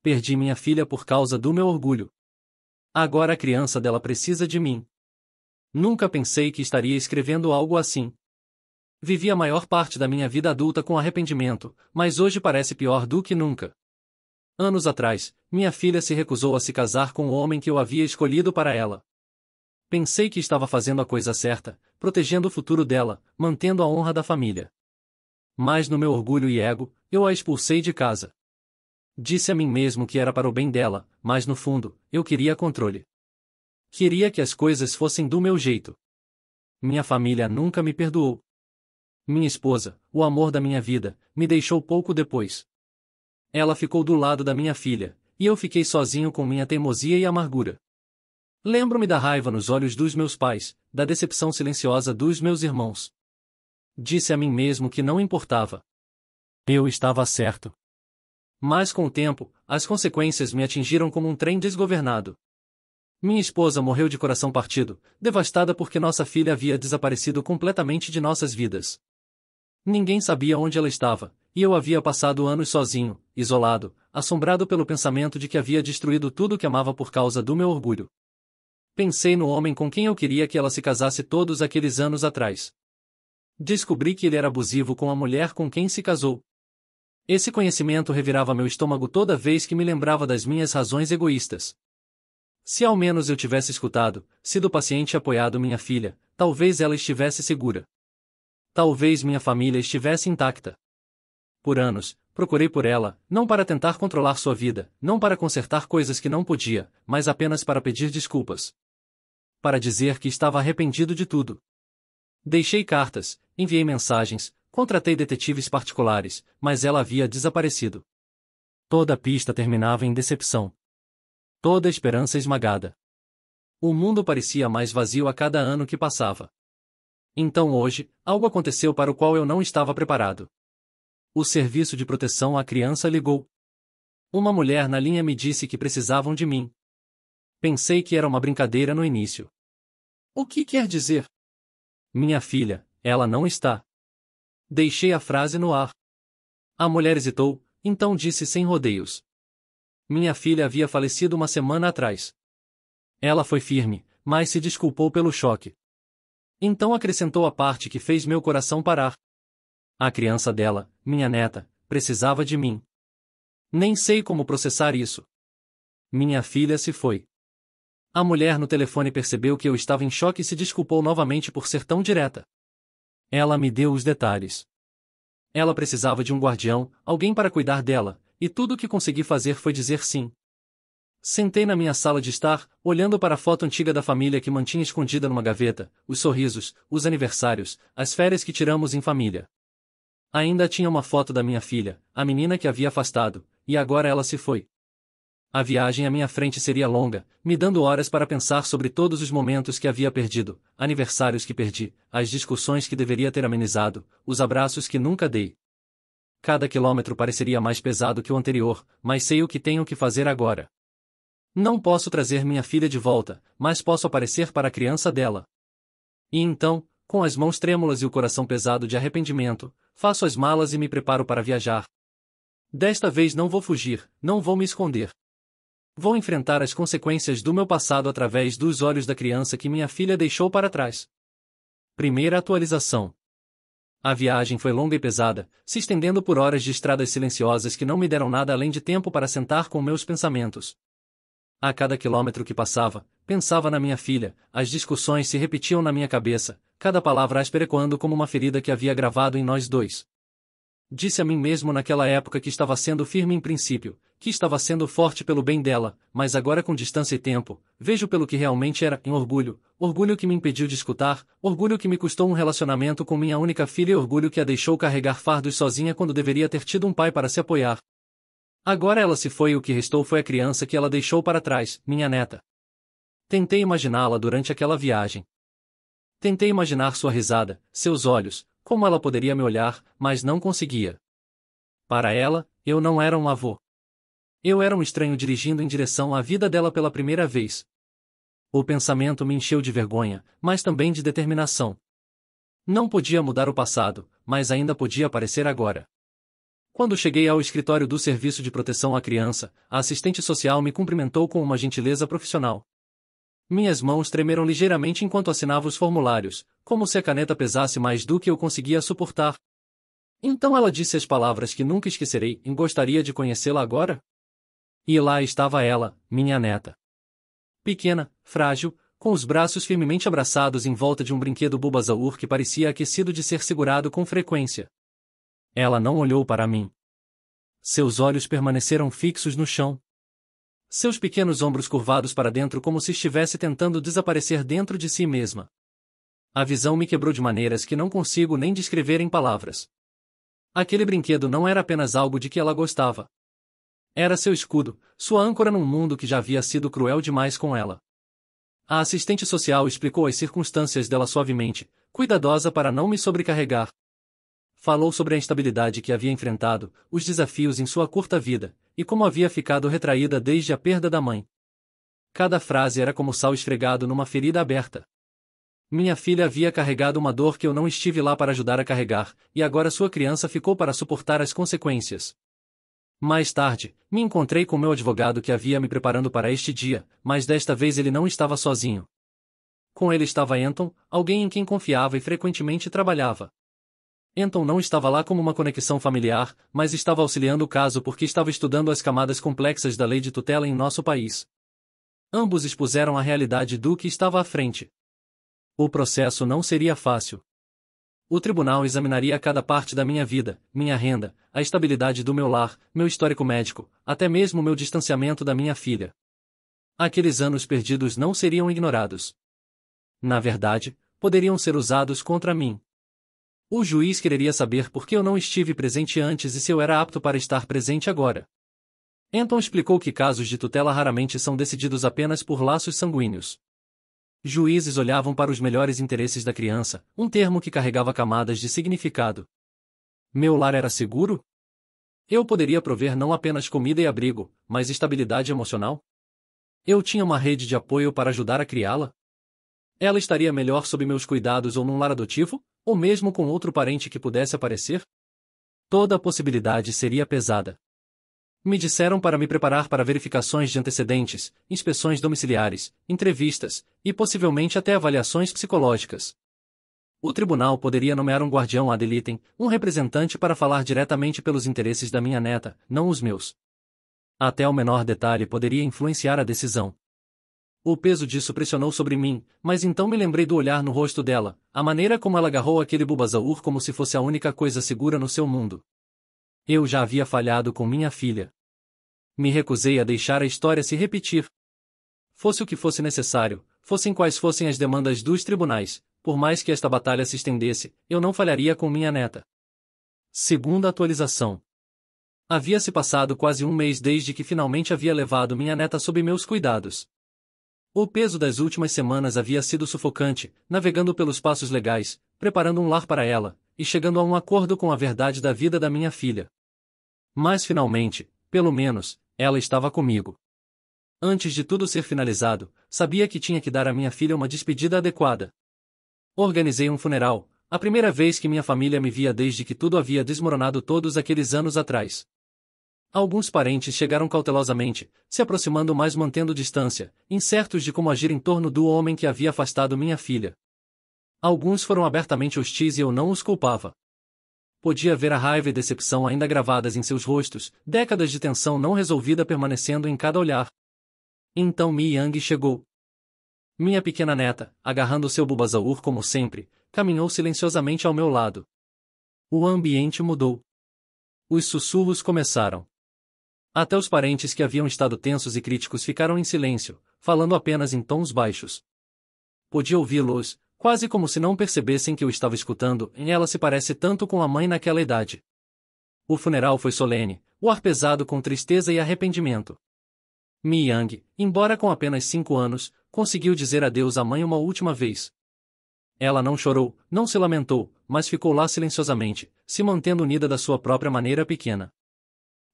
Perdi minha filha por causa do meu orgulho. Agora a criança dela precisa de mim. Nunca pensei que estaria escrevendo algo assim. Vivi a maior parte da minha vida adulta com arrependimento, mas hoje parece pior do que nunca. Anos atrás, minha filha se recusou a se casar com o homem que eu havia escolhido para ela. Pensei que estava fazendo a coisa certa, protegendo o futuro dela, mantendo a honra da família. Mas no meu orgulho e ego, eu a expulsei de casa. Disse a mim mesmo que era para o bem dela, mas no fundo, eu queria controle. Queria que as coisas fossem do meu jeito. Minha família nunca me perdoou. Minha esposa, o amor da minha vida, me deixou pouco depois. Ela ficou do lado da minha filha, e eu fiquei sozinho com minha teimosia e amargura. Lembro-me da raiva nos olhos dos meus pais, da decepção silenciosa dos meus irmãos. Disse a mim mesmo que não importava. Eu estava certo. Mas com o tempo, as consequências me atingiram como um trem desgovernado. Minha esposa morreu de coração partido, devastada porque nossa filha havia desaparecido completamente de nossas vidas. Ninguém sabia onde ela estava, e eu havia passado anos sozinho, isolado, assombrado pelo pensamento de que havia destruído tudo que amava por causa do meu orgulho. Pensei no homem com quem eu queria que ela se casasse todos aqueles anos atrás. Descobri que ele era abusivo com a mulher com quem se casou. Esse conhecimento revirava meu estômago toda vez que me lembrava das minhas razões egoístas. Se ao menos eu tivesse escutado, sido paciente e apoiado minha filha, talvez ela estivesse segura. Talvez minha família estivesse intacta. Por anos, procurei por ela, não para tentar controlar sua vida, não para consertar coisas que não podia, mas apenas para pedir desculpas. Para dizer que estava arrependido de tudo. Deixei cartas, enviei mensagens, contratei detetives particulares, mas ela havia desaparecido. Toda a pista terminava em decepção. Toda a esperança esmagada. O mundo parecia mais vazio a cada ano que passava. Então hoje, algo aconteceu para o qual eu não estava preparado. O serviço de proteção à criança ligou. Uma mulher na linha me disse que precisavam de mim. Pensei que era uma brincadeira no início. O que quer dizer? Minha filha, ela não está. Deixei a frase no ar. A mulher hesitou, então disse sem rodeios. Minha filha havia falecido uma semana atrás. Ela foi firme, mas se desculpou pelo choque. Então acrescentou a parte que fez meu coração parar. A criança dela, minha neta, precisava de mim. Nem sei como processar isso. Minha filha se foi. A mulher no telefone percebeu que eu estava em choque e se desculpou novamente por ser tão direta. Ela me deu os detalhes. Ela precisava de um guardião, alguém para cuidar dela, e tudo o que consegui fazer foi dizer sim. Sentei na minha sala de estar, olhando para a foto antiga da família que mantinha escondida numa gaveta, os sorrisos, os aniversários, as férias que tiramos em família. Ainda tinha uma foto da minha filha, a menina que havia afastado, e agora ela se foi. A viagem à minha frente seria longa, me dando horas para pensar sobre todos os momentos que havia perdido, aniversários que perdi, as discussões que deveria ter amenizado, os abraços que nunca dei. Cada quilômetro pareceria mais pesado que o anterior, mas sei o que tenho que fazer agora. Não posso trazer minha filha de volta, mas posso aparecer para a criança dela. E então, com as mãos trêmulas e o coração pesado de arrependimento, faço as malas e me preparo para viajar. Desta vez não vou fugir, não vou me esconder. Vou enfrentar as consequências do meu passado através dos olhos da criança que minha filha deixou para trás. Primeira atualização. A viagem foi longa e pesada, se estendendo por horas de estradas silenciosas que não me deram nada além de tempo para sentar com meus pensamentos. A cada quilômetro que passava, pensava na minha filha, as discussões se repetiam na minha cabeça, cada palavra áspera ecoando como uma ferida que havia gravado em nós dois. Disse a mim mesmo naquela época que estava sendo firme em princípio, que estava sendo forte pelo bem dela, mas agora com distância e tempo, vejo pelo que realmente era, em orgulho, orgulho que me impediu de escutar, orgulho que me custou um relacionamento com minha única filha e orgulho que a deixou carregar fardos sozinha quando deveria ter tido um pai para se apoiar. Agora ela se foi e o que restou foi a criança que ela deixou para trás, minha neta. Tentei imaginá-la durante aquela viagem. Tentei imaginar sua risada, seus olhos, como ela poderia me olhar, mas não conseguia. Para ela, eu não era um avô. Eu era um estranho dirigindo em direção à vida dela pela primeira vez. O pensamento me encheu de vergonha, mas também de determinação. Não podia mudar o passado, mas ainda podia aparecer agora. Quando cheguei ao escritório do Serviço de Proteção à Criança, a assistente social me cumprimentou com uma gentileza profissional. Minhas mãos tremeram ligeiramente enquanto assinava os formulários, como se a caneta pesasse mais do que eu conseguia suportar. Então ela disse as palavras que nunca esquecerei: gostaria de conhecê-la agora? E lá estava ela, minha neta. Pequena, frágil, com os braços firmemente abraçados em volta de um brinquedo Bulbasaur que parecia aquecido de ser segurado com frequência. Ela não olhou para mim. Seus olhos permaneceram fixos no chão. Seus pequenos ombros curvados para dentro como se estivesse tentando desaparecer dentro de si mesma. A visão me quebrou de maneiras que não consigo nem descrever em palavras. Aquele brinquedo não era apenas algo de que ela gostava. Era seu escudo, sua âncora num mundo que já havia sido cruel demais com ela. A assistente social explicou as circunstâncias dela suavemente, cuidadosa para não me sobrecarregar. Falou sobre a instabilidade que havia enfrentado, os desafios em sua curta vida, e como havia ficado retraída desde a perda da mãe. Cada frase era como sal esfregado numa ferida aberta. Minha filha havia carregado uma dor que eu não estive lá para ajudar a carregar, e agora sua criança ficou para suportar as consequências. Mais tarde, me encontrei com meu advogado que havia me preparando para este dia, mas desta vez ele não estava sozinho. Com ele estava Anton, alguém em quem confiava e frequentemente trabalhava. Anton não estava lá como uma conexão familiar, mas estava auxiliando o caso porque estava estudando as camadas complexas da lei de tutela em nosso país. Ambos expuseram a realidade do que estava à frente. O processo não seria fácil. O tribunal examinaria cada parte da minha vida, minha renda, a estabilidade do meu lar, meu histórico médico, até mesmo meu distanciamento da minha filha. Aqueles anos perdidos não seriam ignorados. Na verdade, poderiam ser usados contra mim. O juiz quereria saber por que eu não estive presente antes e se eu era apto para estar presente agora. Anton explicou que casos de tutela raramente são decididos apenas por laços sanguíneos. Juízes olhavam para os melhores interesses da criança, um termo que carregava camadas de significado. Meu lar era seguro? Eu poderia prover não apenas comida e abrigo, mas estabilidade emocional? Eu tinha uma rede de apoio para ajudar a criá-la? Ela estaria melhor sob meus cuidados ou num lar adotivo, ou mesmo com outro parente que pudesse aparecer? Toda a possibilidade seria pesada. Me disseram para me preparar para verificações de antecedentes, inspeções domiciliares, entrevistas, e possivelmente até avaliações psicológicas. O tribunal poderia nomear um guardião ad litem, um representante para falar diretamente pelos interesses da minha neta, não os meus. Até o menor detalhe poderia influenciar a decisão. O peso disso pressionou sobre mim, mas então me lembrei do olhar no rosto dela, a maneira como ela agarrou aquele Bulbasaur como se fosse a única coisa segura no seu mundo. Eu já havia falhado com minha filha. Me recusei a deixar a história se repetir. Fosse o que fosse necessário, fossem quais fossem as demandas dos tribunais, por mais que esta batalha se estendesse, eu não falharia com minha neta. Segunda atualização. Havia-se passado quase um mês desde que finalmente havia levado minha neta sob meus cuidados. O peso das últimas semanas havia sido sufocante, navegando pelos passos legais, preparando um lar para ela, e chegando a um acordo com a verdade da vida da minha filha. Mas finalmente, pelo menos, ela estava comigo. Antes de tudo ser finalizado, sabia que tinha que dar à minha filha uma despedida adequada. Organizei um funeral, a primeira vez que minha família me via desde que tudo havia desmoronado todos aqueles anos atrás. Alguns parentes chegaram cautelosamente, se aproximando mas mantendo distância, incertos de como agir em torno do homem que havia afastado minha filha. Alguns foram abertamente hostis e eu não os culpava. Podia ver a raiva e decepção ainda gravadas em seus rostos, décadas de tensão não resolvida permanecendo em cada olhar. Então Mi Yang chegou. Minha pequena neta, agarrando seu Bulbasaur como sempre, caminhou silenciosamente ao meu lado. O ambiente mudou. Os sussurros começaram. Até os parentes que haviam estado tensos e críticos ficaram em silêncio, falando apenas em tons baixos. Podia ouvi-los, quase como se não percebessem que eu estava escutando, e ela se parece tanto com a mãe naquela idade. O funeral foi solene, o ar pesado com tristeza e arrependimento. Mi Yang, embora com apenas 5 anos, conseguiu dizer adeus à mãe uma última vez. Ela não chorou, não se lamentou, mas ficou lá silenciosamente, se mantendo unida da sua própria maneira pequena.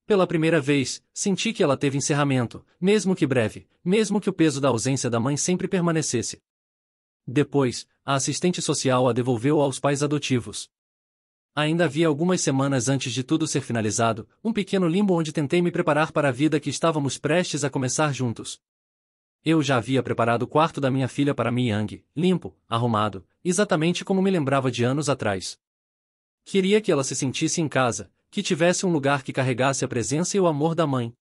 Pela primeira vez, senti que ela teve encerramento, mesmo que breve, mesmo que o peso da ausência da mãe sempre permanecesse. Depois, a assistente social a devolveu aos pais adotivos. Ainda havia algumas semanas antes de tudo ser finalizado, um pequeno limbo onde tentei me preparar para a vida que estávamos prestes a começar juntos. Eu já havia preparado o quarto da minha filha para Mi Young, limpo, arrumado, exatamente como me lembrava de anos atrás. Queria que ela se sentisse em casa, que tivesse um lugar que carregasse a presença e o amor da mãe.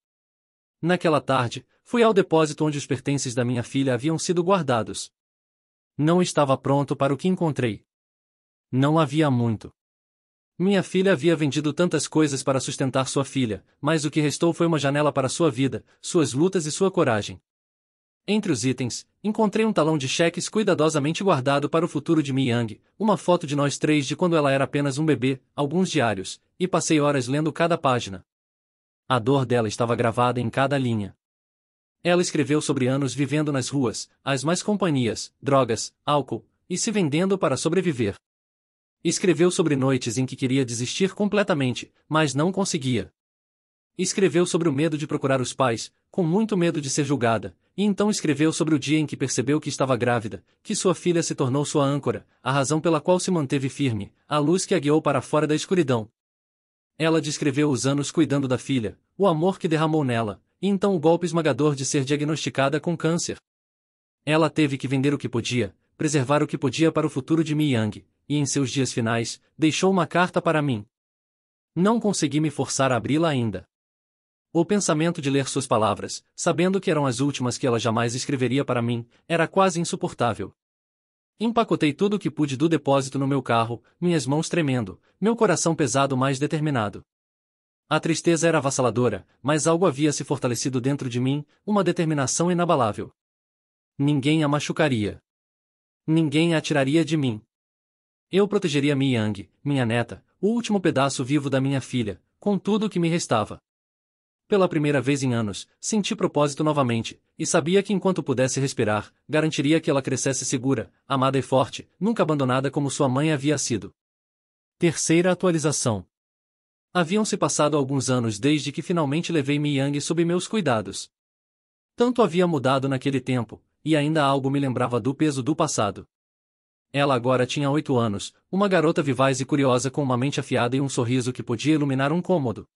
Naquela tarde, fui ao depósito onde os pertences da minha filha haviam sido guardados. Não estava pronto para o que encontrei. Não havia muito. Minha filha havia vendido tantas coisas para sustentar sua filha, mas o que restou foi uma janela para sua vida, suas lutas e sua coragem. Entre os itens, encontrei um talão de cheques cuidadosamente guardado para o futuro de Mi Young, uma foto de nós três de quando ela era apenas um bebê, alguns diários, e passei horas lendo cada página. A dor dela estava gravada em cada linha. Ela escreveu sobre anos vivendo nas ruas, as más companhias, drogas, álcool, e se vendendo para sobreviver. Escreveu sobre noites em que queria desistir completamente, mas não conseguia. Escreveu sobre o medo de procurar os pais, com muito medo de ser julgada, e então escreveu sobre o dia em que percebeu que estava grávida, que sua filha se tornou sua âncora, a razão pela qual se manteve firme, a luz que a guiou para fora da escuridão. Ela descreveu os anos cuidando da filha, o amor que derramou nela, e então o golpe esmagador de ser diagnosticada com câncer. Ela teve que vender o que podia, preservar o que podia para o futuro de Mi Young, e em seus dias finais, deixou uma carta para mim. Não consegui me forçar a abri-la ainda. O pensamento de ler suas palavras, sabendo que eram as últimas que ela jamais escreveria para mim, era quase insuportável. Empacotei tudo o que pude do depósito no meu carro, minhas mãos tremendo, meu coração pesado mas determinado. A tristeza era avassaladora, mas algo havia se fortalecido dentro de mim, uma determinação inabalável. Ninguém a machucaria. Ninguém a tiraria de mim. Eu protegeria Mi Young, minha neta, o último pedaço vivo da minha filha, com tudo o que me restava. Pela primeira vez em anos, senti propósito novamente, e sabia que enquanto pudesse respirar, garantiria que ela crescesse segura, amada e forte, nunca abandonada como sua mãe havia sido. Terceira atualização. Haviam-se passado alguns anos desde que finalmente levei Mi Young sob meus cuidados. Tanto havia mudado naquele tempo, e ainda algo me lembrava do peso do passado. Ela agora tinha 8 anos, uma garota vivaz e curiosa com uma mente afiada e um sorriso que podia iluminar um cômodo.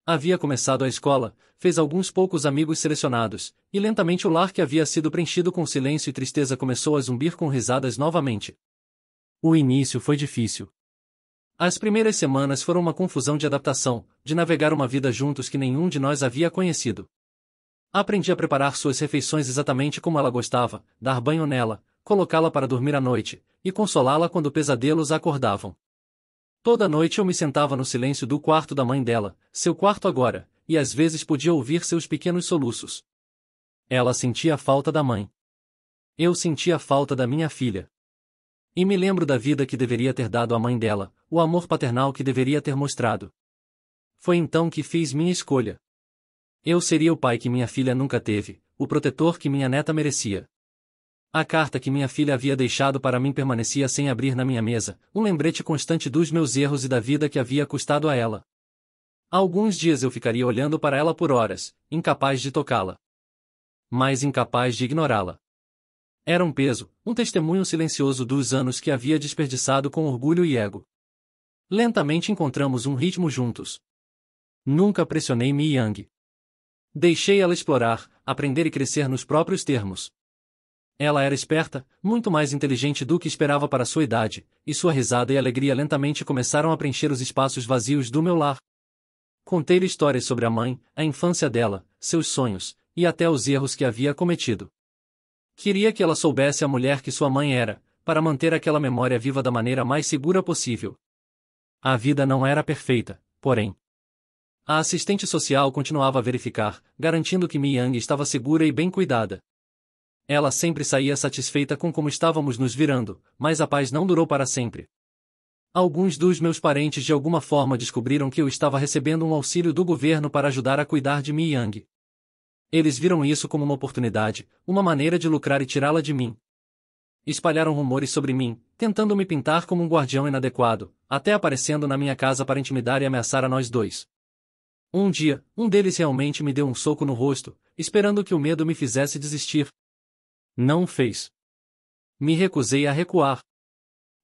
Havia começado a escola, fez alguns poucos amigos selecionados, e lentamente o lar que havia sido preenchido com silêncio e tristeza começou a zumbir com risadas novamente. O início foi difícil. As primeiras semanas foram uma confusão de adaptação, de navegar uma vida juntos que nenhum de nós havia conhecido. Aprendi a preparar suas refeições exatamente como ela gostava, dar banho nela, colocá-la para dormir à noite, e consolá-la quando pesadelos a acordavam. Toda noite eu me sentava no silêncio do quarto da mãe dela, seu quarto agora, e às vezes podia ouvir seus pequenos soluços. Ela sentia a falta da mãe. Eu sentia a falta da minha filha. E me lembro da vida que deveria ter dado à mãe dela, o amor paternal que deveria ter mostrado. Foi então que fiz minha escolha. Eu seria o pai que minha filha nunca teve, o protetor que minha neta merecia. A carta que minha filha havia deixado para mim permanecia sem abrir na minha mesa, um lembrete constante dos meus erros e da vida que havia custado a ela. Há alguns dias eu ficaria olhando para ela por horas, incapaz de tocá-la. Mas incapaz de ignorá-la. Era um peso, um testemunho silencioso dos anos que havia desperdiçado com orgulho e ego. Lentamente encontramos um ritmo juntos. Nunca pressionei Mi Young. Deixei ela explorar, aprender e crescer nos próprios termos. Ela era esperta, muito mais inteligente do que esperava para sua idade, e sua risada e alegria lentamente começaram a preencher os espaços vazios do meu lar. Contei-lhe histórias sobre a mãe, a infância dela, seus sonhos, e até os erros que havia cometido. Queria que ela soubesse a mulher que sua mãe era, para manter aquela memória viva da maneira mais segura possível. A vida não era perfeita, porém. A assistente social continuava a verificar, garantindo que Mi Young estava segura e bem cuidada. Ela sempre saía satisfeita com como estávamos nos virando, mas a paz não durou para sempre. Alguns dos meus parentes de alguma forma descobriram que eu estava recebendo um auxílio do governo para ajudar a cuidar de Mi Young. Eles viram isso como uma oportunidade, uma maneira de lucrar e tirá-la de mim. Espalharam rumores sobre mim, tentando me pintar como um guardião inadequado, até aparecendo na minha casa para intimidar e ameaçar a nós dois. Um dia, um deles realmente me deu um soco no rosto, esperando que o medo me fizesse desistir. Não o fez. Me recusei a recuar.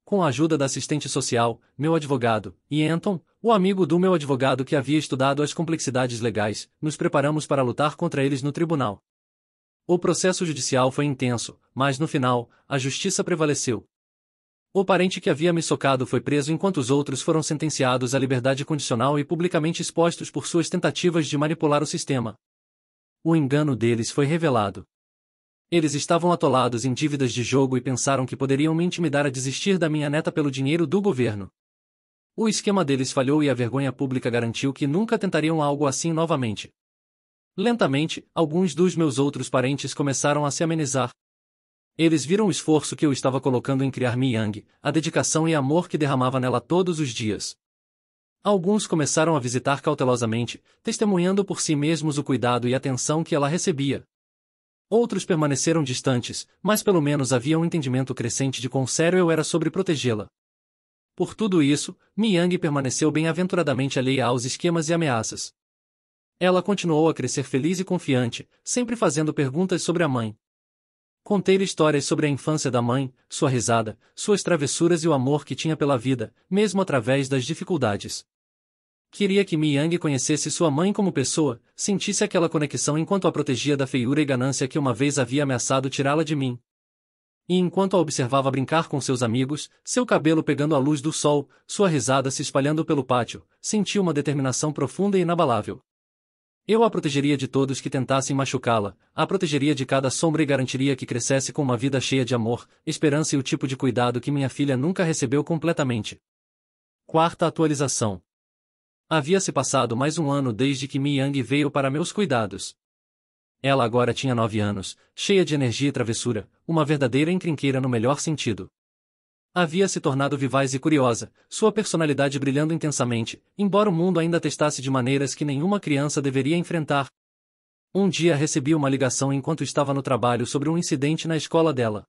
Com a ajuda da assistente social, meu advogado, e Anton, o amigo do meu advogado que havia estudado as complexidades legais, nos preparamos para lutar contra eles no tribunal. O processo judicial foi intenso, mas no final, a justiça prevaleceu. O parente que havia me socado foi preso enquanto os outros foram sentenciados à liberdade condicional e publicamente expostos por suas tentativas de manipular o sistema. O engano deles foi revelado. Eles estavam atolados em dívidas de jogo e pensaram que poderiam me intimidar a desistir da minha neta pelo dinheiro do governo. O esquema deles falhou e a vergonha pública garantiu que nunca tentariam algo assim novamente. Lentamente, alguns dos meus outros parentes começaram a se amenizar. Eles viram o esforço que eu estava colocando em criar Mi Yang, a dedicação e amor que derramava nela todos os dias. Alguns começaram a visitar cautelosamente, testemunhando por si mesmos o cuidado e atenção que ela recebia. Outros permaneceram distantes, mas pelo menos havia um entendimento crescente de quão sério eu era sobre protegê-la. Por tudo isso, Mi Yang permaneceu bem-aventuradamente alheia aos esquemas e ameaças. Ela continuou a crescer feliz e confiante, sempre fazendo perguntas sobre a mãe. Contei-lhe histórias sobre a infância da mãe, sua risada, suas travessuras e o amor que tinha pela vida, mesmo através das dificuldades. Queria que Mi Yang conhecesse sua mãe como pessoa, sentisse aquela conexão enquanto a protegia da feiura e ganância que uma vez havia ameaçado tirá-la de mim. E enquanto a observava brincar com seus amigos, seu cabelo pegando a luz do sol, sua risada se espalhando pelo pátio, senti uma determinação profunda e inabalável. Eu a protegeria de todos que tentassem machucá-la, a protegeria de cada sombra e garantiria que crescesse com uma vida cheia de amor, esperança e o tipo de cuidado que minha filha nunca recebeu completamente. Quarta atualização. Havia se passado mais um ano desde que Mi Yang veio para meus cuidados. Ela agora tinha 9 anos, cheia de energia e travessura, uma verdadeira encrenqueira no melhor sentido. Havia se tornado vivaz e curiosa, sua personalidade brilhando intensamente, embora o mundo ainda testasse de maneiras que nenhuma criança deveria enfrentar. Um dia recebi uma ligação enquanto estava no trabalho sobre um incidente na escola dela.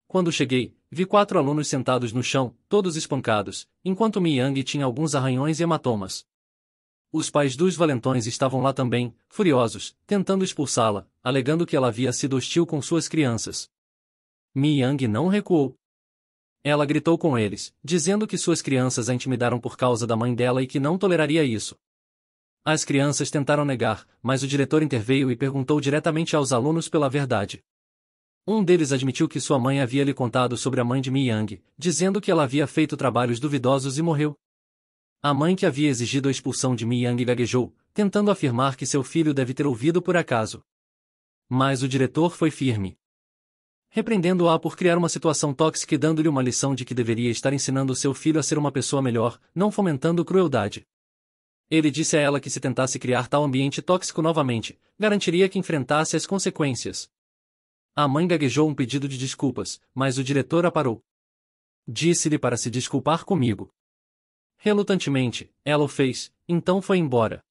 Quando cheguei, vi 4 alunos sentados no chão, todos espancados, enquanto Mi Yang tinha alguns arranhões e hematomas. Os pais dos valentões estavam lá também, furiosos, tentando expulsá-la, alegando que ela havia sido hostil com suas crianças. Mi Yang não recuou. Ela gritou com eles, dizendo que suas crianças a intimidaram por causa da mãe dela e que não toleraria isso. As crianças tentaram negar, mas o diretor interveio e perguntou diretamente aos alunos pela verdade. Um deles admitiu que sua mãe havia lhe contado sobre a mãe de Mi Yang, dizendo que ela havia feito trabalhos duvidosos e morreu. A mãe que havia exigido a expulsão de Mi Yang gaguejou, tentando afirmar que seu filho deve ter ouvido por acaso. Mas o diretor foi firme, repreendendo-a por criar uma situação tóxica e dando-lhe uma lição de que deveria estar ensinando seu filho a ser uma pessoa melhor, não fomentando crueldade. Ele disse a ela que se tentasse criar tal ambiente tóxico novamente, garantiria que enfrentasse as consequências. A mãe gaguejou um pedido de desculpas, mas o diretor a parou. Disse-lhe para se desculpar comigo. Relutantemente, ela o fez, então foi embora.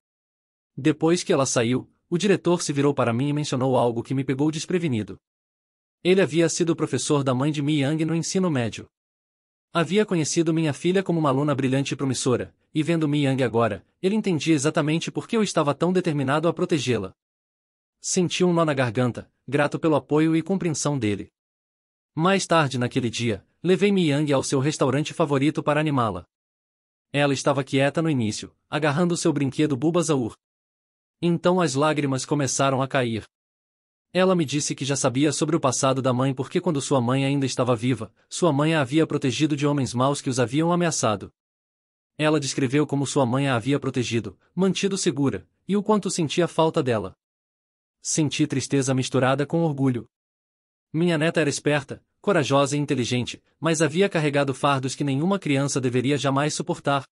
Depois que ela saiu, o diretor se virou para mim e mencionou algo que me pegou desprevenido. Ele havia sido professor da mãe de Mi Yang no ensino médio. Havia conhecido minha filha como uma aluna brilhante e promissora, e vendo Mi Yang agora, ele entendia exatamente por que eu estava tão determinado a protegê-la. Senti um nó na garganta, grato pelo apoio e compreensão dele. Mais tarde naquele dia, levei Mi Yang ao seu restaurante favorito para animá-la. Ela estava quieta no início, agarrando seu brinquedo Bulbasaur. Então as lágrimas começaram a cair. Ela me disse que já sabia sobre o passado da mãe porque quando sua mãe ainda estava viva, sua mãe a havia protegido de homens maus que os haviam ameaçado. Ela descreveu como sua mãe a havia protegido, mantido segura, e o quanto sentia falta dela. Senti tristeza misturada com orgulho. Minha neta era esperta, corajosa e inteligente, mas havia carregado fardos que nenhuma criança deveria jamais suportar.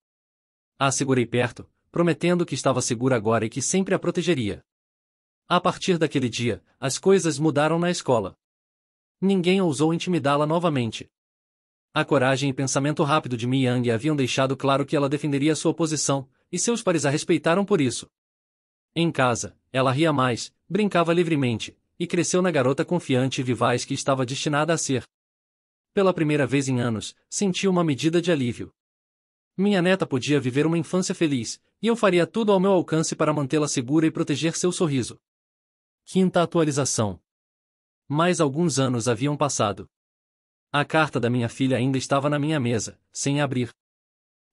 A segurei perto, prometendo que estava segura agora e que sempre a protegeria. A partir daquele dia, as coisas mudaram na escola. Ninguém ousou intimidá-la novamente. A coragem e pensamento rápido de Mi Yang haviam deixado claro que ela defenderia sua posição, e seus pares a respeitaram por isso. Em casa, ela ria mais, brincava livremente, e cresceu na garota confiante e vivaz que estava destinada a ser. Pela primeira vez em anos, senti uma medida de alívio. Minha neta podia viver uma infância feliz, e eu faria tudo ao meu alcance para mantê-la segura e proteger seu sorriso. Quinta atualização. Mais alguns anos haviam passado. A carta da minha filha ainda estava na minha mesa, sem abrir.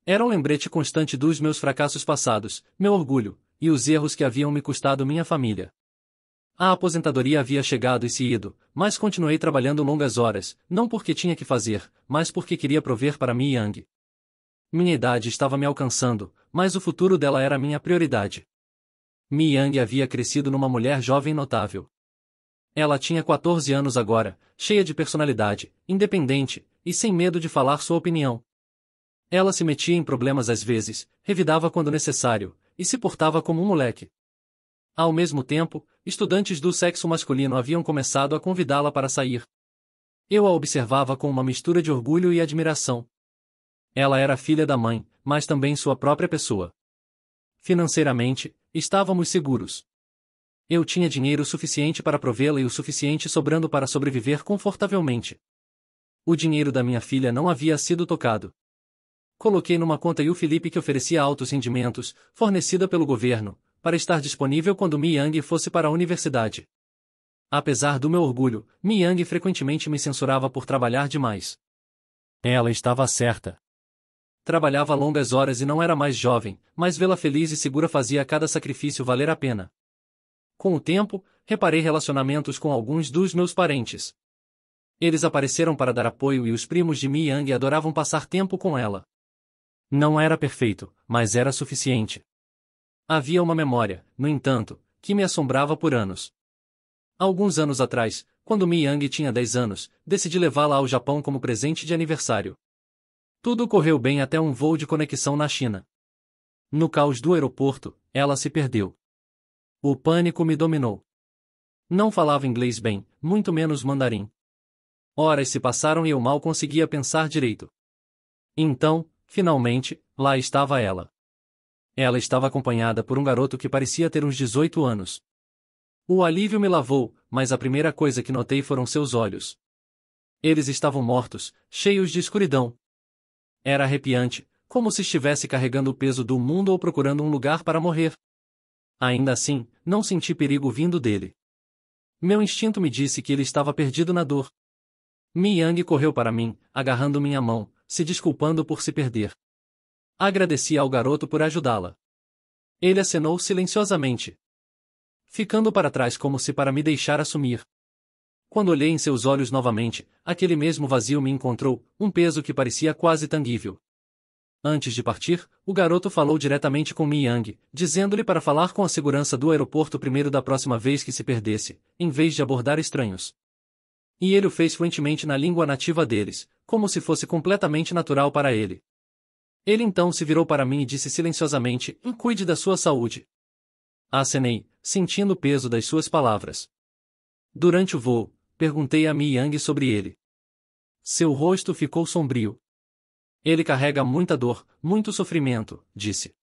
Era um lembrete constante dos meus fracassos passados, meu orgulho, e os erros que haviam me custado minha família. A aposentadoria havia chegado e se ido, mas continuei trabalhando longas horas, não porque tinha que fazer, mas porque queria prover para Mi Yang. Minha idade estava me alcançando, mas o futuro dela era minha prioridade. Mi Yang havia crescido numa mulher jovem notável. Ela tinha 14 anos agora, cheia de personalidade, independente, e sem medo de falar sua opinião. Ela se metia em problemas às vezes, revidava quando necessário, e se portava como um moleque. Ao mesmo tempo, estudantes do sexo masculino haviam começado a convidá-la para sair. Eu a observava com uma mistura de orgulho e admiração. Ela era filha da mãe, mas também sua própria pessoa. Financeiramente, estávamos seguros. Eu tinha dinheiro suficiente para provê-la e o suficiente sobrando para sobreviver confortavelmente. O dinheiro da minha filha não havia sido tocado. Coloquei numa conta e o Felipe que oferecia altos rendimentos, fornecida pelo governo, para estar disponível quando Mi Yang fosse para a universidade. Apesar do meu orgulho, Mi Yang frequentemente me censurava por trabalhar demais. Ela estava certa. Trabalhava longas horas e não era mais jovem, mas vê-la feliz e segura fazia cada sacrifício valer a pena. Com o tempo, reparei relacionamentos com alguns dos meus parentes. Eles apareceram para dar apoio e os primos de Mi Yang adoravam passar tempo com ela. Não era perfeito, mas era suficiente. Havia uma memória, no entanto, que me assombrava por anos. Alguns anos atrás, quando Mi Yang tinha 10 anos, decidi levá-la ao Japão como presente de aniversário. Tudo correu bem até um voo de conexão na China. No caos do aeroporto, ela se perdeu. O pânico me dominou. Não falava inglês bem, muito menos mandarim. Horas se passaram e eu mal conseguia pensar direito. Então, finalmente, lá estava ela. Ela estava acompanhada por um garoto que parecia ter uns 18 anos. O alívio me lavou, mas a primeira coisa que notei foram seus olhos. Eles estavam mortos, cheios de escuridão. Era arrepiante, como se estivesse carregando o peso do mundo ou procurando um lugar para morrer. Ainda assim, não senti perigo vindo dele. Meu instinto me disse que ele estava perdido na dor. Mi Yang correu para mim, agarrando minha mão, se desculpando por se perder. Agradeci ao garoto por ajudá-la. Ele acenou silenciosamente, ficando para trás como se para me deixar assumir. Quando olhei em seus olhos novamente, aquele mesmo vazio me encontrou, um peso que parecia quase tangível. Antes de partir, o garoto falou diretamente com Mi Yang, dizendo-lhe para falar com a segurança do aeroporto primeiro da próxima vez que se perdesse, em vez de abordar estranhos. E ele o fez fluentemente na língua nativa deles, como se fosse completamente natural para ele. Ele então se virou para mim e disse silenciosamente: cuide da sua saúde. Acenei, sentindo o peso das suas palavras. Durante o voo, perguntei a Mi Yang sobre ele. Seu rosto ficou sombrio. Ele carrega muita dor, muito sofrimento, disse.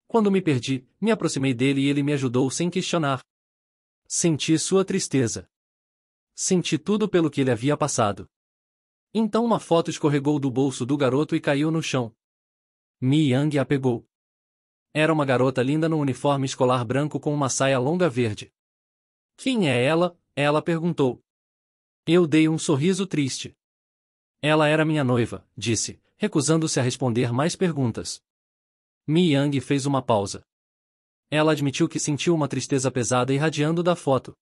Quando me perdi, me aproximei dele e ele me ajudou sem questionar. Senti sua tristeza. Senti tudo pelo que ele havia passado. Então uma foto escorregou do bolso do garoto e caiu no chão. Mi Yang a pegou. Era uma garota linda no uniforme escolar branco com uma saia longa verde. Quem é ela? Ela perguntou. Eu dei um sorriso triste. Ela era minha noiva, disse, recusando-se a responder mais perguntas. Mi Yang fez uma pausa. Ela admitiu que sentiu uma tristeza pesada irradiando da foto.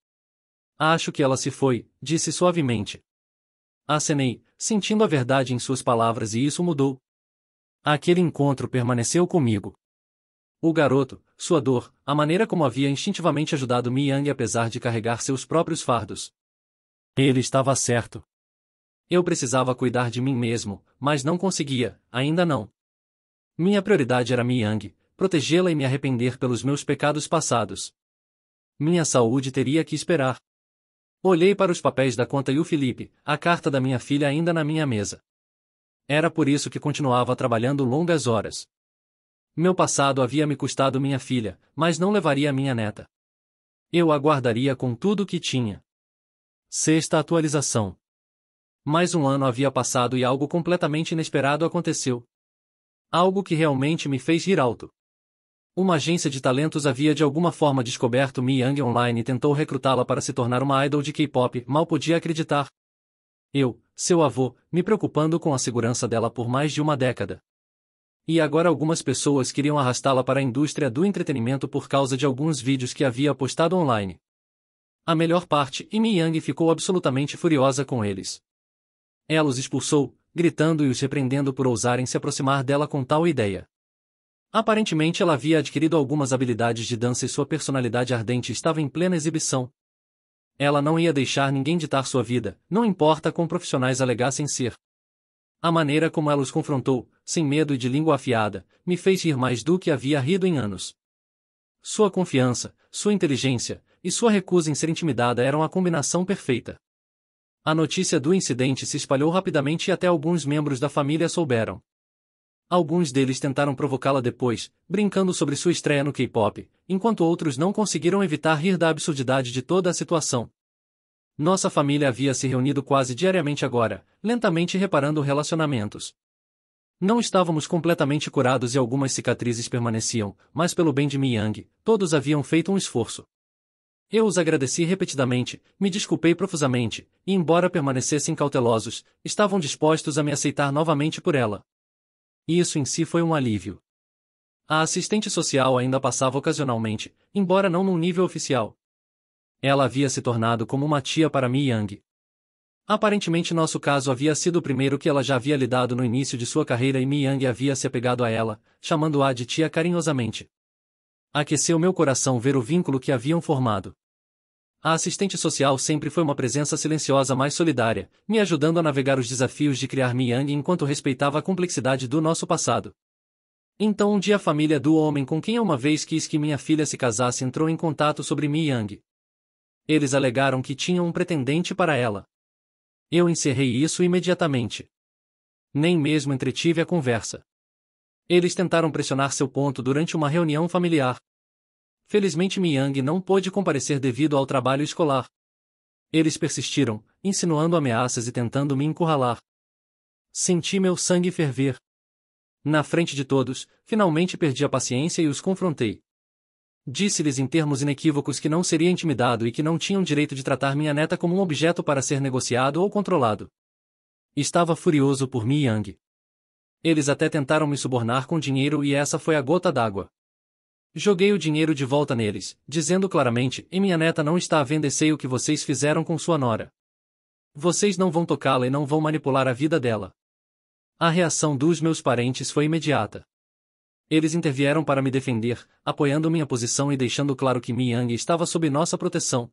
Acho que ela se foi, disse suavemente. Acenei, sentindo a verdade em suas palavras e isso mudou. Aquele encontro permaneceu comigo. O garoto, sua dor, a maneira como havia instintivamente ajudado Mi Yang apesar de carregar seus próprios fardos. Ele estava certo. Eu precisava cuidar de mim mesmo, mas não conseguia, ainda não. Minha prioridade era Mi Yang, protegê-la e me arrepender pelos meus pecados passados. Minha saúde teria que esperar. Olhei para os papéis da conta e o Felipe, a carta da minha filha ainda na minha mesa. Era por isso que continuava trabalhando longas horas. Meu passado havia me custado minha filha, mas não levaria minha neta. Eu a guardaria com tudo o que tinha. Sexta atualização. Mais um ano havia passado e algo completamente inesperado aconteceu. Algo que realmente me fez rir alto. Uma agência de talentos havia de alguma forma descoberto Mi Yang online e tentou recrutá-la para se tornar uma idol de K-pop, mal podia acreditar. Eu, seu avô, me preocupando com a segurança dela por mais de uma década. E agora algumas pessoas queriam arrastá-la para a indústria do entretenimento por causa de alguns vídeos que havia postado online. A melhor parte, Mi Yang ficou absolutamente furiosa com eles. Ela os expulsou, gritando e os repreendendo por ousarem se aproximar dela com tal ideia. Aparentemente ela havia adquirido algumas habilidades de dança e sua personalidade ardente estava em plena exibição. Ela não ia deixar ninguém ditar sua vida, não importa quão profissionais alegassem ser. A maneira como ela os confrontou, sem medo e de língua afiada, me fez rir mais do que havia rido em anos. Sua confiança, sua inteligência e sua recusa em ser intimidada eram a combinação perfeita. A notícia do incidente se espalhou rapidamente e até alguns membros da família souberam. Alguns deles tentaram provocá-la depois, brincando sobre sua estreia no K-pop, enquanto outros não conseguiram evitar rir da absurdidade de toda a situação. Nossa família havia se reunido quase diariamente agora, lentamente reparando relacionamentos. Não estávamos completamente curados e algumas cicatrizes permaneciam, mas pelo bem de Mi Yang, todos haviam feito um esforço. Eu os agradeci repetidamente, me desculpei profusamente, e embora permanecessem cautelosos, estavam dispostos a me aceitar novamente por ela. Isso em si foi um alívio. A assistente social ainda passava ocasionalmente, embora não num nível oficial. Ela havia se tornado como uma tia para Mi Yang. Aparentemente nosso caso havia sido o primeiro que ela já havia lidado no início de sua carreira e Mi Yang havia se apegado a ela, chamando-a de tia carinhosamente. Aqueceu meu coração ver o vínculo que haviam formado. A assistente social sempre foi uma presença silenciosa mais solidária, me ajudando a navegar os desafios de criar Mi Yang enquanto respeitava a complexidade do nosso passado. Então um dia a família do homem com quem eu uma vez quis que minha filha se casasse entrou em contato sobre Mi Yang. Eles alegaram que tinham um pretendente para ela. Eu encerrei isso imediatamente. Nem mesmo entretive a conversa. Eles tentaram pressionar seu ponto durante uma reunião familiar. Felizmente Mi Yang não pôde comparecer devido ao trabalho escolar. Eles persistiram, insinuando ameaças e tentando me encurralar. Senti meu sangue ferver. Na frente de todos, finalmente perdi a paciência e os confrontei. Disse-lhes em termos inequívocos que não seria intimidado e que não tinham direito de tratar minha neta como um objeto para ser negociado ou controlado. Estava furioso por Mi Yang. Eles até tentaram me subornar com dinheiro e essa foi a gota d'água. Joguei o dinheiro de volta neles, dizendo claramente, e minha neta não está à venda e sei o que vocês fizeram com sua nora. Vocês não vão tocá-la e não vão manipular a vida dela. A reação dos meus parentes foi imediata. Eles intervieram para me defender, apoiando minha posição e deixando claro que Mi Yang estava sob nossa proteção.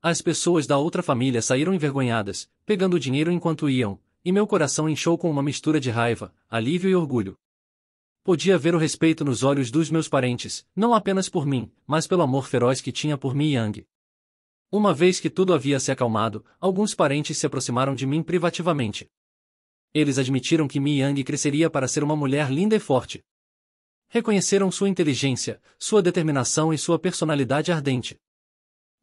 As pessoas da outra família saíram envergonhadas, pegando o dinheiro enquanto iam, e meu coração inchou com uma mistura de raiva, alívio e orgulho. Podia ver o respeito nos olhos dos meus parentes, não apenas por mim, mas pelo amor feroz que tinha por Mi Yang. Uma vez que tudo havia se acalmado, alguns parentes se aproximaram de mim privativamente. Eles admitiram que Mi Yang cresceria para ser uma mulher linda e forte. Reconheceram sua inteligência, sua determinação e sua personalidade ardente.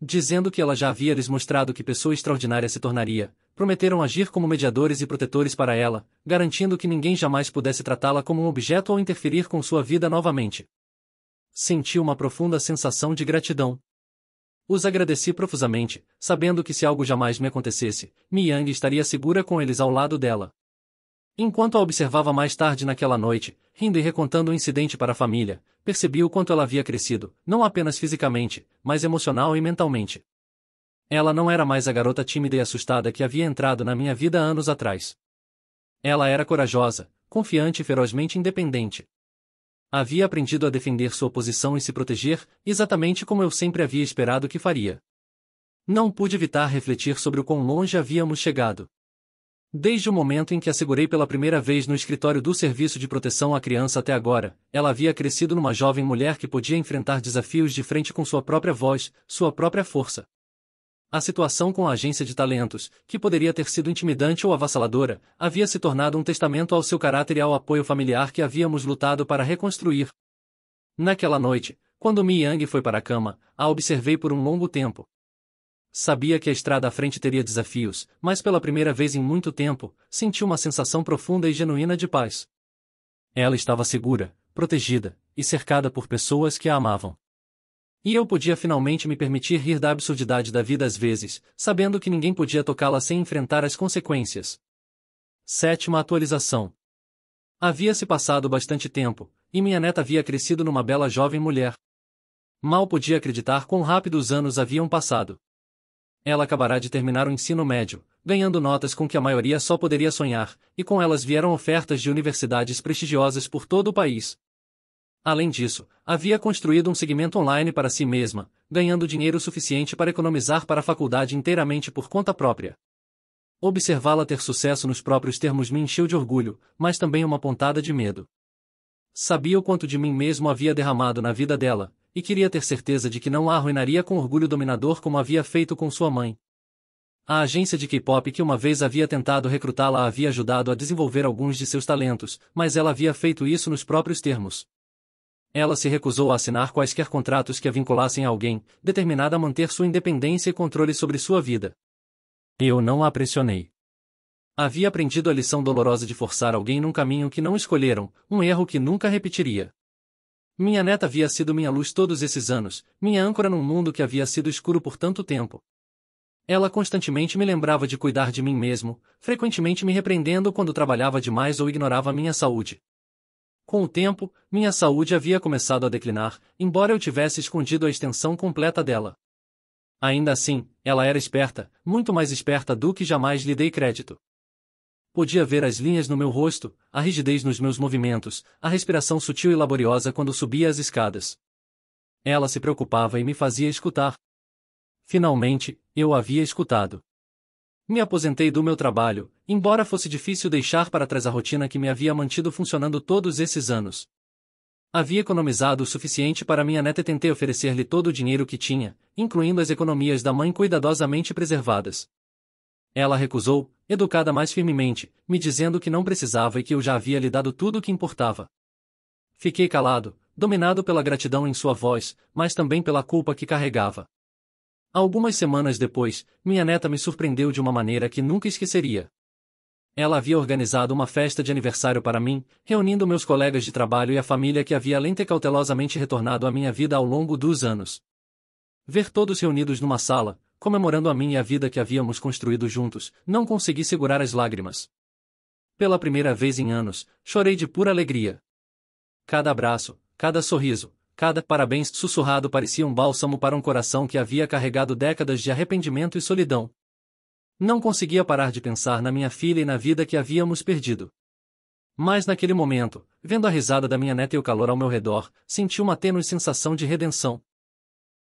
Dizendo que ela já havia lhes mostrado que pessoa extraordinária se tornaria, prometeram agir como mediadores e protetores para ela, garantindo que ninguém jamais pudesse tratá-la como um objeto ou interferir com sua vida novamente. Senti uma profunda sensação de gratidão. Os agradeci profusamente, sabendo que se algo jamais me acontecesse, Mi Yang estaria segura com eles ao lado dela. Enquanto a observava mais tarde naquela noite, rindo e recontando o incidente para a família, percebi o quanto ela havia crescido, não apenas fisicamente, mas emocional e mentalmente. Ela não era mais a garota tímida e assustada que havia entrado na minha vida anos atrás. Ela era corajosa, confiante e ferozmente independente. Havia aprendido a defender sua posição e se proteger, exatamente como eu sempre havia esperado que faria. Não pude evitar refletir sobre o quão longe havíamos chegado. Desde o momento em que a segurei pela primeira vez no escritório do Serviço de Proteção à Criança até agora, ela havia crescido numa jovem mulher que podia enfrentar desafios de frente com sua própria voz, sua própria força. A situação com a agência de talentos, que poderia ter sido intimidante ou avassaladora, havia se tornado um testamento ao seu caráter e ao apoio familiar que havíamos lutado para reconstruir. Naquela noite, quando Mi Yang foi para a cama, a observei por um longo tempo. Sabia que a estrada à frente teria desafios, mas pela primeira vez em muito tempo, senti uma sensação profunda e genuína de paz. Ela estava segura, protegida, e cercada por pessoas que a amavam. E eu podia finalmente me permitir rir da absurdidade da vida às vezes, sabendo que ninguém podia tocá-la sem enfrentar as consequências. Sétima atualização. Havia-se passado bastante tempo, e minha neta havia crescido numa bela jovem mulher. Mal podia acreditar quão rápido os anos haviam passado. Ela acabará de terminar o ensino médio, ganhando notas com que a maioria só poderia sonhar, e com elas vieram ofertas de universidades prestigiosas por todo o país. Além disso, havia construído um segmento online para si mesma, ganhando dinheiro suficiente para economizar para a faculdade inteiramente por conta própria. Observá-la ter sucesso nos próprios termos me encheu de orgulho, mas também uma pontada de medo. Sabia o quanto de mim mesmo havia derramado na vida dela, e queria ter certeza de que não a arruinaria com orgulho dominador como havia feito com sua mãe. A agência de K-pop que uma vez havia tentado recrutá-la havia ajudado a desenvolver alguns de seus talentos, mas ela havia feito isso nos próprios termos. Ela se recusou a assinar quaisquer contratos que a vinculassem a alguém, determinada a manter sua independência e controle sobre sua vida. Eu não a pressionei. Havia aprendido a lição dolorosa de forçar alguém num caminho que não escolheram, um erro que nunca repetiria. Minha neta havia sido minha luz todos esses anos, minha âncora num mundo que havia sido escuro por tanto tempo. Ela constantemente me lembrava de cuidar de mim mesmo, frequentemente me repreendendo quando trabalhava demais ou ignorava minha saúde. Com o tempo, minha saúde havia começado a declinar, embora eu tivesse escondido a extensão completa dela. Ainda assim, ela era esperta, muito mais esperta do que jamais lhe dei crédito. Podia ver as linhas no meu rosto, a rigidez nos meus movimentos, a respiração sutil e laboriosa quando subia as escadas. Ela se preocupava e me fazia escutar. Finalmente, eu havia escutado. Me aposentei do meu trabalho, embora fosse difícil deixar para trás a rotina que me havia mantido funcionando todos esses anos. Havia economizado o suficiente para minha neta e tentei oferecer-lhe todo o dinheiro que tinha, incluindo as economias da mãe cuidadosamente preservadas. Ela recusou, educada mais firmemente, me dizendo que não precisava e que eu já havia lhe dado tudo o que importava. Fiquei calado, dominado pela gratidão em sua voz, mas também pela culpa que carregava. Algumas semanas depois, minha neta me surpreendeu de uma maneira que nunca esqueceria. Ela havia organizado uma festa de aniversário para mim, reunindo meus colegas de trabalho e a família que havia lenta e cautelosamente retornado à minha vida ao longo dos anos. Ver todos reunidos numa sala, comemorando a mim e a vida que havíamos construído juntos, não consegui segurar as lágrimas. Pela primeira vez em anos, chorei de pura alegria. Cada abraço, cada sorriso, cada parabéns sussurrado parecia um bálsamo para um coração que havia carregado décadas de arrependimento e solidão. Não conseguia parar de pensar na minha filha e na vida que havíamos perdido. Mas naquele momento, vendo a risada da minha neta e o calor ao meu redor, senti uma tênue sensação de redenção.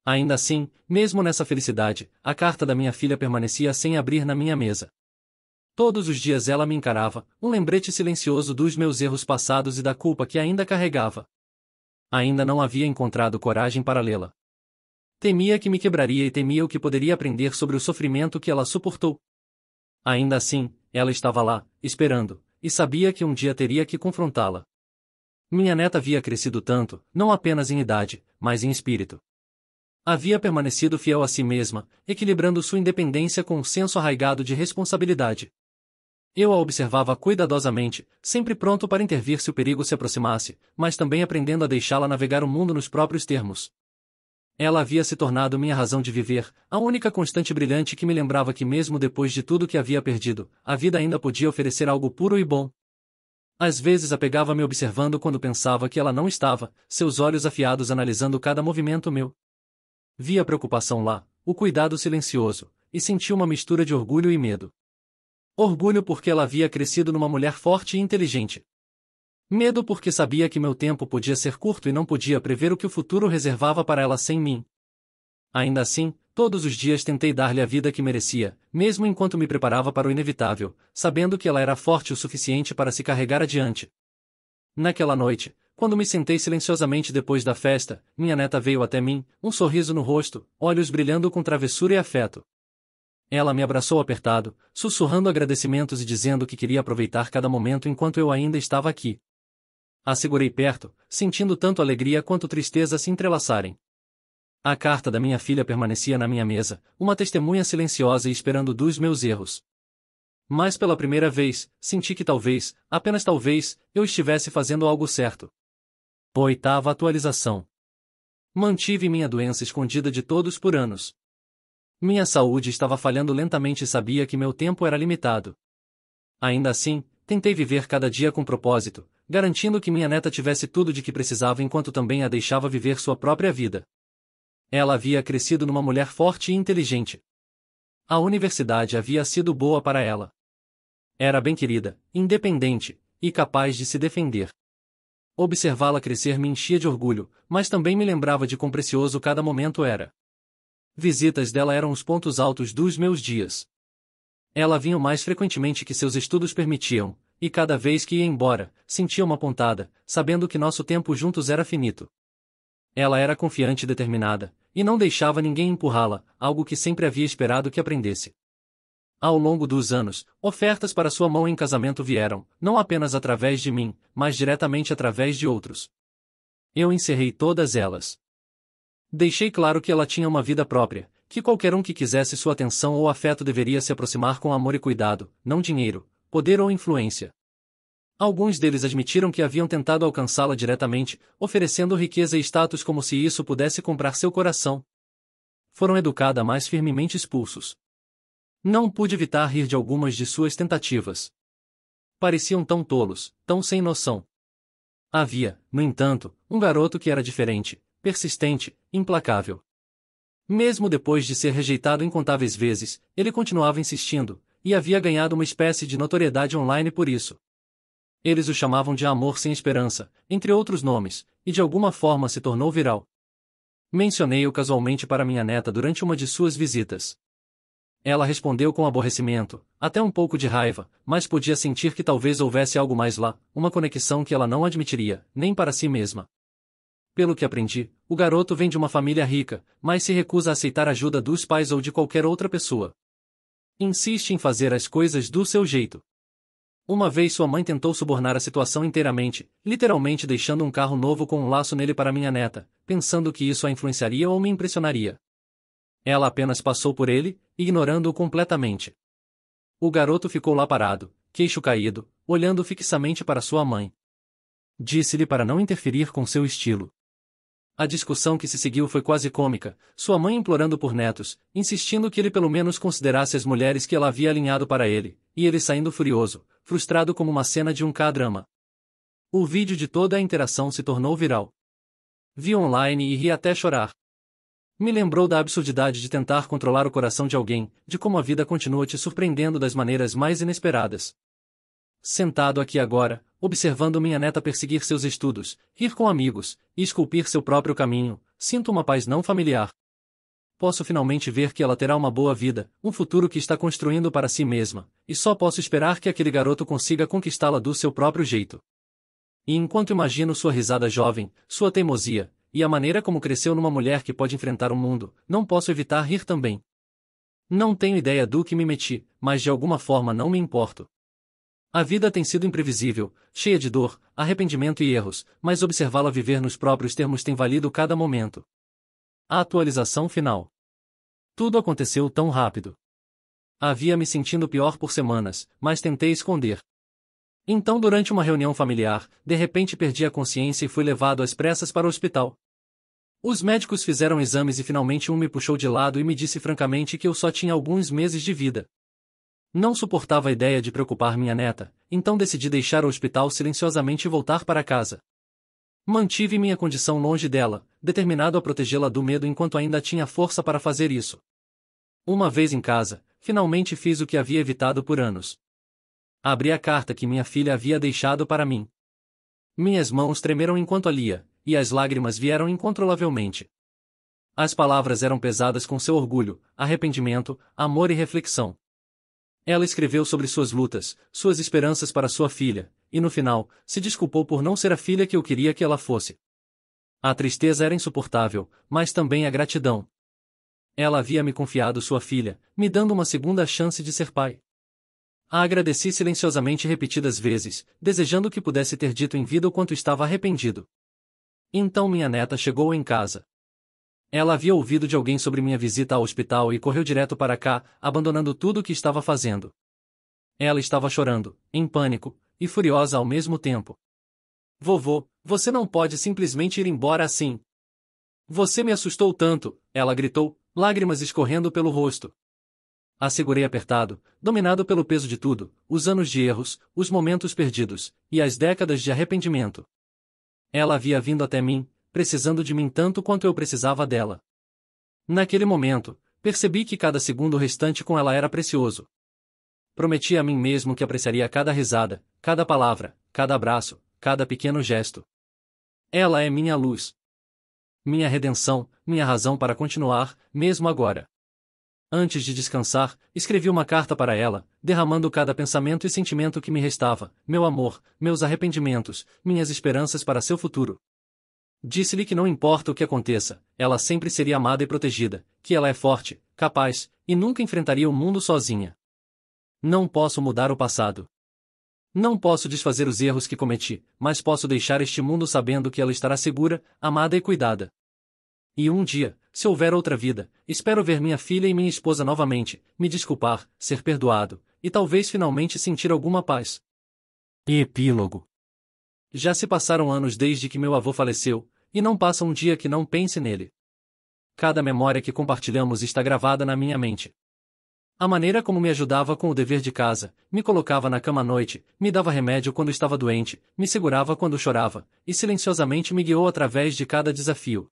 Ainda assim, mesmo nessa felicidade, a carta da minha filha permanecia sem abrir na minha mesa. Todos os dias ela me encarava, um lembrete silencioso dos meus erros passados e da culpa que ainda carregava. Ainda não havia encontrado coragem para lê-la. Temia que me quebraria e temia o que poderia aprender sobre o sofrimento que ela suportou. Ainda assim, ela estava lá, esperando, e sabia que um dia teria que confrontá-la. Minha neta havia crescido tanto, não apenas em idade, mas em espírito. Havia permanecido fiel a si mesma, equilibrando sua independência com um senso arraigado de responsabilidade. Eu a observava cuidadosamente, sempre pronto para intervir se o perigo se aproximasse, mas também aprendendo a deixá-la navegar o mundo nos próprios termos. Ela havia se tornado minha razão de viver, a única constante brilhante que me lembrava que mesmo depois de tudo que havia perdido, a vida ainda podia oferecer algo puro e bom. Às vezes apegava-me observando quando pensava que ela não estava, seus olhos afiados analisando cada movimento meu. Via a preocupação lá, o cuidado silencioso, e sentia uma mistura de orgulho e medo. Orgulho porque ela havia crescido numa mulher forte e inteligente. Medo porque sabia que meu tempo podia ser curto e não podia prever o que o futuro reservava para ela sem mim. Ainda assim, todos os dias tentei dar-lhe a vida que merecia, mesmo enquanto me preparava para o inevitável, sabendo que ela era forte o suficiente para se carregar adiante. Naquela noite, quando me sentei silenciosamente depois da festa, minha neta veio até mim, um sorriso no rosto, olhos brilhando com travessura e afeto. Ela me abraçou apertado, sussurrando agradecimentos e dizendo que queria aproveitar cada momento enquanto eu ainda estava aqui. A segurei perto, sentindo tanto alegria quanto tristeza se entrelaçarem. A carta da minha filha permanecia na minha mesa, uma testemunha silenciosa e esperando dos meus erros. Mas pela primeira vez, senti que talvez, apenas talvez, eu estivesse fazendo algo certo. Oitava atualização. Mantive minha doença escondida de todos por anos. Minha saúde estava falhando lentamente e sabia que meu tempo era limitado. Ainda assim, tentei viver cada dia com propósito, garantindo que minha neta tivesse tudo de que precisava enquanto também a deixava viver sua própria vida. Ela havia crescido numa mulher forte e inteligente. A universidade havia sido boa para ela. Era bem querida, independente, e capaz de se defender. Observá-la crescer me enchia de orgulho, mas também me lembrava de quão precioso cada momento era. Visitas dela eram os pontos altos dos meus dias. Ela vinha mais frequentemente que seus estudos permitiam, e cada vez que ia embora, sentia uma pontada, sabendo que nosso tempo juntos era finito. Ela era confiante e determinada, e não deixava ninguém empurrá-la, algo que sempre havia esperado que aprendesse. Ao longo dos anos, ofertas para sua mão em casamento vieram, não apenas através de mim, mas diretamente através de outros. Eu encerrei todas elas. Deixei claro que ela tinha uma vida própria, que qualquer um que quisesse sua atenção ou afeto deveria se aproximar com amor e cuidado, não dinheiro, poder ou influência. Alguns deles admitiram que haviam tentado alcançá-la diretamente, oferecendo riqueza e status como se isso pudesse comprar seu coração. Foram educada mais firmemente expulsos. Não pude evitar rir de algumas de suas tentativas. Pareciam tão tolos, tão sem noção. Havia, no entanto, um garoto que era diferente, persistente, implacável. Mesmo depois de ser rejeitado incontáveis vezes, ele continuava insistindo, e havia ganhado uma espécie de notoriedade online por isso. Eles o chamavam de Amor Sem Esperança, entre outros nomes, e de alguma forma se tornou viral. Mencionei-o casualmente para minha neta durante uma de suas visitas. Ela respondeu com aborrecimento, até um pouco de raiva, mas podia sentir que talvez houvesse algo mais lá, uma conexão que ela não admitiria, nem para si mesma. Pelo que aprendi, o garoto vem de uma família rica, mas se recusa a aceitar ajuda dos pais ou de qualquer outra pessoa. Insiste em fazer as coisas do seu jeito. Uma vez sua mãe tentou subornar a situação inteiramente, literalmente deixando um carro novo com um laço nele para minha neta, pensando que isso a influenciaria ou me impressionaria. Ela apenas passou por ele, ignorando-o completamente. O garoto ficou lá parado, queixo caído, olhando fixamente para sua mãe. Disse-lhe para não interferir com seu estilo. A discussão que se seguiu foi quase cômica, sua mãe implorando por netos, insistindo que ele pelo menos considerasse as mulheres que ela havia alinhado para ele, e ele saindo furioso, frustrado como uma cena de um K-drama. O vídeo de toda a interação se tornou viral. Vi online e ri até chorar. Me lembrou da absurdidade de tentar controlar o coração de alguém, de como a vida continua te surpreendendo das maneiras mais inesperadas. Sentado aqui agora, observando minha neta perseguir seus estudos, rir com amigos, e esculpir seu próprio caminho, sinto uma paz não familiar. Posso finalmente ver que ela terá uma boa vida, um futuro que está construindo para si mesma, e só posso esperar que aquele garoto consiga conquistá-la do seu próprio jeito. E enquanto imagino sua risada jovem, sua teimosia, e a maneira como cresceu numa mulher que pode enfrentar o mundo, não posso evitar rir também. Não tenho ideia do que me meti, mas de alguma forma não me importo. A vida tem sido imprevisível, cheia de dor, arrependimento e erros, mas observá-la viver nos próprios termos tem valido cada momento. A atualização final. Tudo aconteceu tão rápido. Havia me sentindo pior por semanas, mas tentei esconder. Então, durante uma reunião familiar, de repente perdi a consciência e fui levado às pressas para o hospital. Os médicos fizeram exames e finalmente um me puxou de lado e me disse francamente que eu só tinha alguns meses de vida. Não suportava a ideia de preocupar minha neta, então decidi deixar o hospital silenciosamente e voltar para casa. Mantive minha condição longe dela, determinado a protegê-la do medo enquanto ainda tinha força para fazer isso. Uma vez em casa, finalmente fiz o que havia evitado por anos. Abri a carta que minha filha havia deixado para mim. Minhas mãos tremeram enquanto a lia, e as lágrimas vieram incontrolavelmente. As palavras eram pesadas com seu orgulho, arrependimento, amor e reflexão. Ela escreveu sobre suas lutas, suas esperanças para sua filha, e no final, se desculpou por não ser a filha que eu queria que ela fosse. A tristeza era insuportável, mas também a gratidão. Ela havia me confiado sua filha, me dando uma segunda chance de ser pai. A agradeci silenciosamente repetidas vezes, desejando que pudesse ter dito em vida o quanto estava arrependido. Então minha neta chegou em casa. Ela havia ouvido de alguém sobre minha visita ao hospital e correu direto para cá, abandonando tudo o que estava fazendo. Ela estava chorando, em pânico, e furiosa ao mesmo tempo. Vovô, você não pode simplesmente ir embora assim. Você me assustou tanto, ela gritou, lágrimas escorrendo pelo rosto. A segurei apertado, dominado pelo peso de tudo, os anos de erros, os momentos perdidos, e as décadas de arrependimento. Ela havia vindo até mim, precisando de mim tanto quanto eu precisava dela. Naquele momento, percebi que cada segundo restante com ela era precioso. Prometi a mim mesmo que apreciaria cada risada, cada palavra, cada abraço, cada pequeno gesto. Ela é minha luz. Minha redenção, minha razão para continuar, mesmo agora. Antes de descansar, escrevi uma carta para ela, derramando cada pensamento e sentimento que me restava, meu amor, meus arrependimentos, minhas esperanças para seu futuro. Disse-lhe que não importa o que aconteça, ela sempre seria amada e protegida, que ela é forte, capaz, e nunca enfrentaria o mundo sozinha. Não posso mudar o passado. Não posso desfazer os erros que cometi, mas posso deixar este mundo sabendo que ela estará segura, amada e cuidada. E um dia, se houver outra vida, espero ver minha filha e minha esposa novamente, me desculpar, ser perdoado, e talvez finalmente sentir alguma paz. Epílogo. Já se passaram anos desde que meu avô faleceu, e não passa um dia que não pense nele. Cada memória que compartilhamos está gravada na minha mente. A maneira como me ajudava com o dever de casa, me colocava na cama à noite, me dava remédio quando estava doente, me segurava quando chorava, e silenciosamente me guiou através de cada desafio.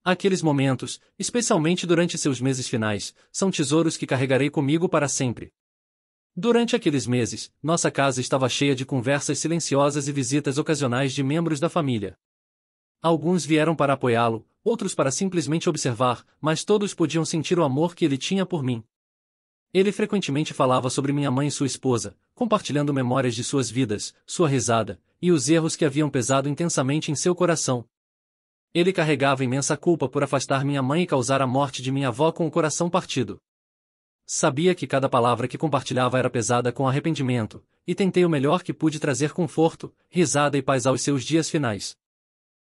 Aqueles momentos, especialmente durante seus meses finais, são tesouros que carregarei comigo para sempre. Durante aqueles meses, nossa casa estava cheia de conversas silenciosas e visitas ocasionais de membros da família. Alguns vieram para apoiá-lo, outros para simplesmente observar, mas todos podiam sentir o amor que ele tinha por mim. Ele frequentemente falava sobre minha mãe e sua esposa, compartilhando memórias de suas vidas, sua risada, e os erros que haviam pesado intensamente em seu coração. Ele carregava imensa culpa por afastar minha mãe e causar a morte de minha avó com o coração partido. Sabia que cada palavra que compartilhava era pesada com arrependimento, e tentei o melhor que pude trazer conforto, risada e paz aos seus dias finais.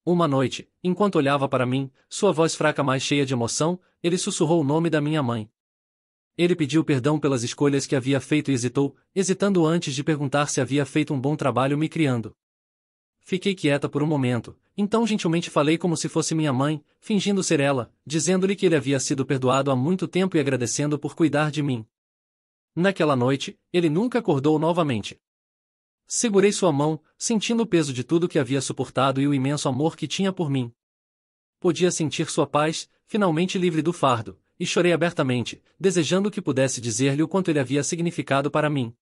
Uma noite, enquanto olhava para mim, sua voz fraca mais cheia de emoção, ele sussurrou o nome da minha mãe. Ele pediu perdão pelas escolhas que havia feito e hesitou, hesitando antes de perguntar se havia feito um bom trabalho me criando. Fiquei quieta por um momento, então gentilmente falei como se fosse minha mãe, fingindo ser ela, dizendo-lhe que ele havia sido perdoado há muito tempo e agradecendo por cuidar de mim. Naquela noite, ele nunca acordou novamente. Segurei sua mão, sentindo o peso de tudo que havia suportado e o imenso amor que tinha por mim. Podia sentir sua paz, finalmente livre do fardo, e chorei abertamente, desejando que pudesse dizer-lhe o quanto ele havia significado para mim.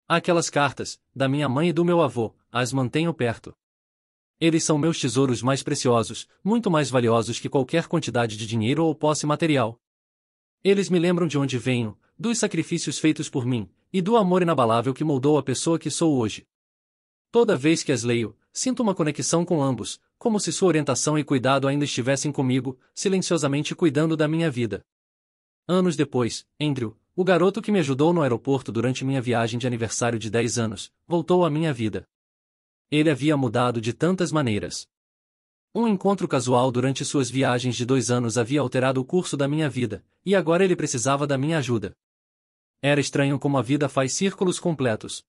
Aquelas cartas, da minha mãe e do meu avô, as mantenho perto. Eles são meus tesouros mais preciosos, muito mais valiosos que qualquer quantidade de dinheiro ou posse material. Eles me lembram de onde venho, dos sacrifícios feitos por mim, e do amor inabalável que moldou a pessoa que sou hoje. Toda vez que as leio, sinto uma conexão com ambos, como se sua orientação e cuidado ainda estivessem comigo, silenciosamente cuidando da minha vida. Anos depois, Andrew, o garoto que me ajudou no aeroporto durante minha viagem de aniversário de 10 anos, voltou à minha vida. Ele havia mudado de tantas maneiras. Um encontro casual durante suas viagens de 2 anos havia alterado o curso da minha vida, e agora ele precisava da minha ajuda. Era estranho como a vida faz círculos completos.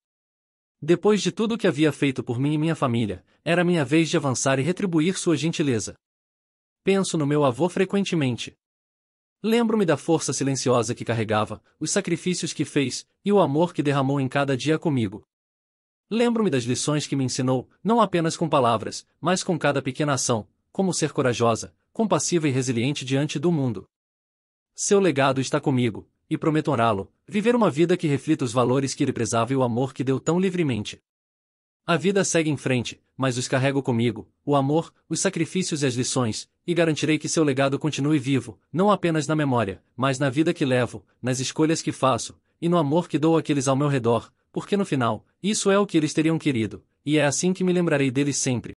Depois de tudo o que havia feito por mim e minha família, era minha vez de avançar e retribuir sua gentileza. Penso no meu avô frequentemente. Lembro-me da força silenciosa que carregava, os sacrifícios que fez, e o amor que derramou em cada dia comigo. Lembro-me das lições que me ensinou, não apenas com palavras, mas com cada pequena ação, como ser corajosa, compassiva e resiliente diante do mundo. Seu legado está comigo, e prometo honrá-lo, viver uma vida que reflita os valores que ele prezava e o amor que deu tão livremente. A vida segue em frente, mas os carrego comigo, o amor, os sacrifícios e as lições, e garantirei que seu legado continue vivo, não apenas na memória, mas na vida que levo, nas escolhas que faço, e no amor que dou àqueles ao meu redor, porque no final, isso é o que eles teriam querido, e é assim que me lembrarei deles sempre.